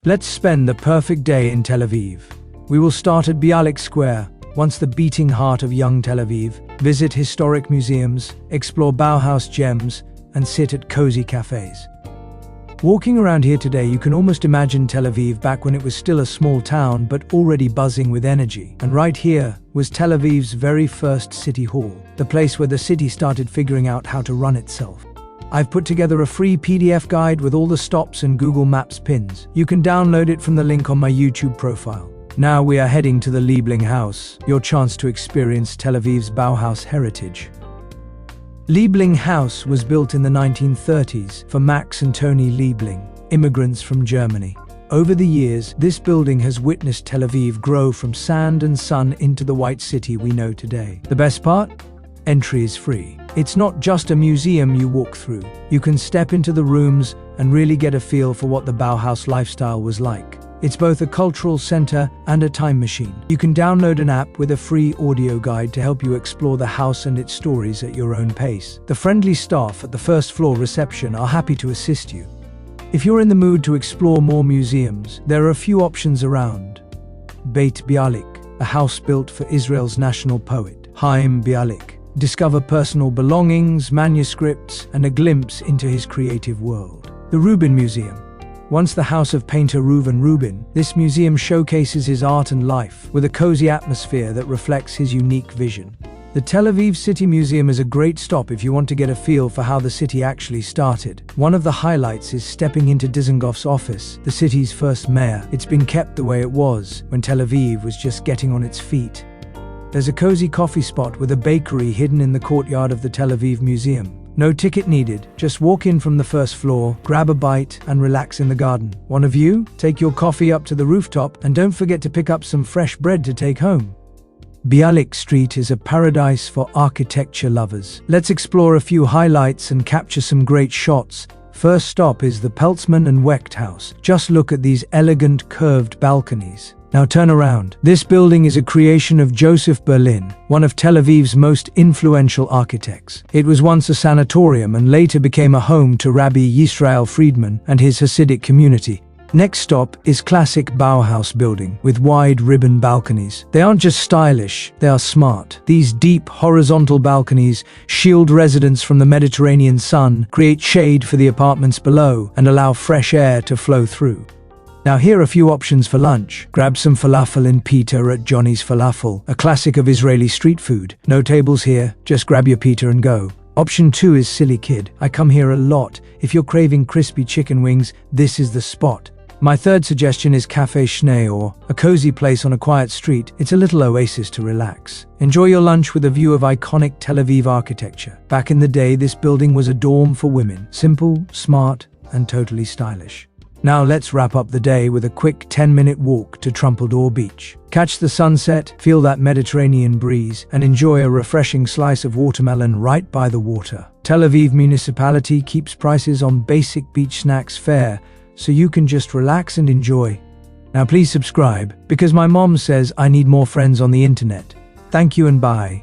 Let's spend the perfect day in Tel Aviv. We will start at Bialik Square, once the beating heart of young Tel Aviv, visit historic museums, explore Bauhaus gems, and sit at cozy cafés. Walking around here today, you can almost imagine Tel Aviv back when it was still a small town but already buzzing with energy. And right here was Tel Aviv's very first city hall, the place where the city started figuring out how to run itself. I've put together a free PDF guide with all the stops and Google Maps pins. You can download it from the link on my YouTube profile. Now we are heading to the Liebling House, your chance to experience Tel Aviv's Bauhaus heritage. Liebling House was built in the 1930s for Max and Toni Liebling, immigrants from Germany. Over the years, this building has witnessed Tel Aviv grow from sand and sun into the white city we know today. The best part? Entry is free. It's not just a museum you walk through. You can step into the rooms and really get a feel for what the Bauhaus lifestyle was like. It's both a cultural center and a time machine. You can download an app with a free audio guide to help you explore the house and its stories at your own pace. The friendly staff at the first floor reception are happy to assist you. If you're in the mood to explore more museums, there are a few options around. Beit Bialik, a house built for Israel's national poet, Chaim Bialik. Discover personal belongings, manuscripts, and a glimpse into his creative world. The Rubin Museum. Once the house of painter Reuven Rubin, this museum showcases his art and life with a cozy atmosphere that reflects his unique vision. The Tel Aviv City Museum is a great stop if you want to get a feel for how the city actually started. One of the highlights is stepping into Dizengoff's office, the city's first mayor. It's been kept the way it was when Tel Aviv was just getting on its feet. There's a cozy coffee spot with a bakery hidden in the courtyard of the Tel Aviv Museum. No ticket needed, just walk in from the first floor, grab a bite, and relax in the garden. Want a view? Take your coffee up to the rooftop, and don't forget to pick up some fresh bread to take home. Bialik Street is a paradise for architecture lovers. Let's explore a few highlights and capture some great shots. First stop is the Peltzman and Wecht House. Just look at these elegant curved balconies. Now turn around. This building is a creation of Joseph Berlin, one of Tel Aviv's most influential architects. It was once a sanatorium and later became a home to Rabbi Yisrael Friedman and his Hasidic community. Next stop is classic Bauhaus building with wide ribbon balconies. They aren't just stylish, they are smart. These deep horizontal balconies shield residents from the Mediterranean sun, create shade for the apartments below, and allow fresh air to flow through. Now here are a few options for lunch. Grab some falafel in pita at Johnny's Falafel, a classic of Israeli street food. No tables here, just grab your pita and go. Option 2 is Silly Kid. I come here a lot. If you're craving crispy chicken wings, this is the spot. My third suggestion is Café Schnee, or a cozy place on a quiet street. It's a little oasis to relax. Enjoy your lunch with a view of iconic Tel Aviv architecture. Back in the day, this building was a dorm for women. Simple, smart, and totally stylish. Now let's wrap up the day with a quick 10-minute walk to Trumpeldor Beach. Catch the sunset, feel that Mediterranean breeze, and enjoy a refreshing slice of watermelon right by the water. Tel Aviv municipality keeps prices on basic beach snacks fair, so you can just relax and enjoy. Now please subscribe, because my mom says I need more friends on the internet. Thank you and bye.